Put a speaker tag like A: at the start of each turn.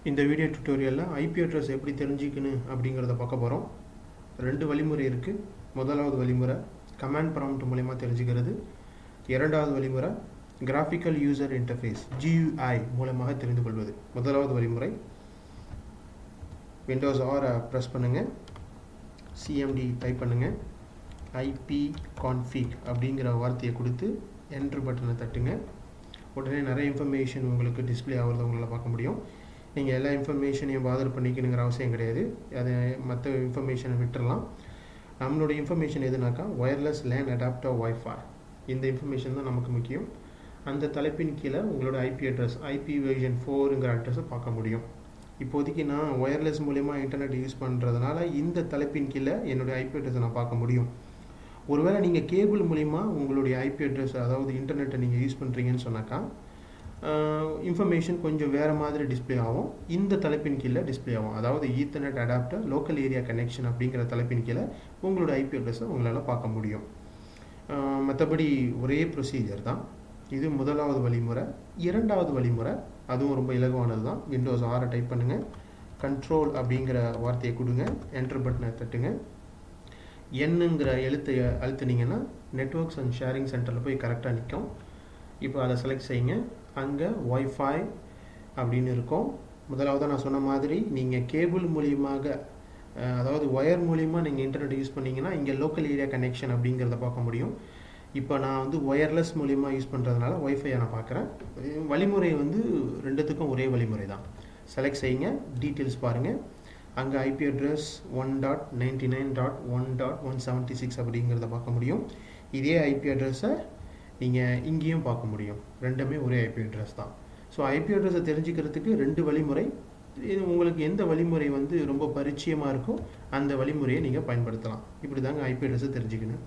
A: இந்த video டியூட்டோரியலில் IP address எப்படி தெரிஞ்சிக்கணும் அப்படிங்கிறத பார்க்க போகிறோம். ரெண்டு வழிமுறை இருக்குது. முதலாவது வழிமுறை கமாண்ட் ப்ராம்ப்ட் மூலமா தெரிஞ்சுக்கிறது. இரண்டாவது வழிமுறை கிராஃபிக்கல் யூசர் இன்டர்ஃபேஸ் GUI மூலமாக தெரிந்து கொள்வது. முதலாவது வழிமுறை விண்டோஸ் ஆர் ப்ரெஸ் பண்ணுங்கள், CMD டைப் பண்ணுங்கள், ipconfig அப்படிங்கிற வார்த்தையை கொடுத்து என்ட்ரு பட்டனை தட்டுங்க. உடனே நிறைய இன்ஃபர்மேஷன் உங்களுக்கு டிஸ்பிளே ஆகிறத உங்களால் பார்க்க முடியும். நீங்கள் எல்லா இன்ஃபர்மேஷனையும் பாதர் பண்ணிக்கணுங்கிற அவசியம் கிடையாது. அதை மற்ற இன்ஃபர்மேஷனை விட்டுடலாம். நம்மளுடைய இன்ஃபர்மேஷன் எதுனாக்கா ஒயர்லெஸ் லேன் அடாப்டர் வைஃபை, இந்த இன்ஃபர்மேஷன் தான் நமக்கு முக்கியம். அந்த தலைப்பின் கீழே உங்களோட IP அட்ரஸ் IP வெர்ஷன் 4ங்கிற அட்ரஸை பார்க்க முடியும். இப்போதைக்கு நான் ஒயர்லெஸ் மூலமா இன்டர்நெட் யூஸ் பண்ணுறதுனால இந்த தலைப்பின் கீழே என்னுடைய IP அட்ரஸை நான் பார்க்க முடியும். ஒருவேளை நீங்கள் கேபிள் மூலிமா உங்களுடைய IP அட்ரஸ், அதாவது இன்டர்நெட்டை நீங்கள் யூஸ் பண்ணுறீங்கன்னு சொன்னாக்கா இன்ஃபர்மேஷன் கொஞ்சம் வேறு மாதிரி டிஸ்பிளே ஆகும். இந்த தலைப்பின் கீழே டிஸ்பிளே ஆகும். அதாவது ethernet adapter local area connection அப்படிங்கிற தலைப்பின் கீழே உங்களோட IP அட்ரஸை உங்களால் பார்க்க முடியும். மற்றபடி ஒரே ப்ரொசீஜர் தான். இது முதலாவது வழிமுறை. இரண்டாவது வழிமுறை அதுவும் ரொம்ப இலகுவானது தான். விண்டோஸ் ஆரை டைப் பண்ணுங்கள், கண்ட்ரோல் அப்படிங்கிற வார்த்தையை கொடுங்க, என்ட்ரு பட்டனை தட்டுங்க. என்னங்கிற எழுத்தை அழுத்தினீங்கன்னா நெட்வொர்க்ஸ் அண்ட் ஷேரிங் சென்டரில் போய் கரெக்டாக நிற்கும். இப்போ அதை செலக்ட் செய்யுங்க. அங்கே வைஃபை அப்படின்னு இருக்கும். முதலாவது நான் சொன்ன மாதிரி நீங்கள் கேபிள் மூலியமாக, அதாவது ஒயர் மூலிமா நீங்கள் இன்டர்நெட் யூஸ் பண்ணிங்கன்னா இங்கே லோக்கல் ஏரியா கனெக்ஷன் அப்படிங்கிறத பார்க்க முடியும். இப்போ நான் வந்து ஒயர்லெஸ் மூலிமா யூஸ் பண்ணுறதுனால ஒய்ஃபையை நான் பார்க்குறேன். வழிமுறை வந்து ரெண்டுத்துக்கும் ஒரே வழிமுறை தான். செலக்ட் செய்யுங்க, டீட்டெயில்ஸ் பாருங்கள். அங்கே IP அட்ரஸ் 1.99.1.176 அப்படிங்கிறத பார்க்க முடியும். இதே IP அட்ரஸை நீங்கள் இங்கேயும் பார்க்க முடியும். ரெண்டுமே ஒரே IP அட்ரஸ் தான். ஸோ IP அட்ரஸை தெரிஞ்சுக்கிறதுக்கு ரெண்டு வழிமுறை. இது உங்களுக்கு எந்த வழிமுறை வந்து ரொம்ப பரிச்சயமாக இருக்கோ அந்த வழிமுறையை நீங்கள் பயன்படுத்தலாம். இப்படி தாங்க IP அட்ரஸை தெரிஞ்சுக்கணும்.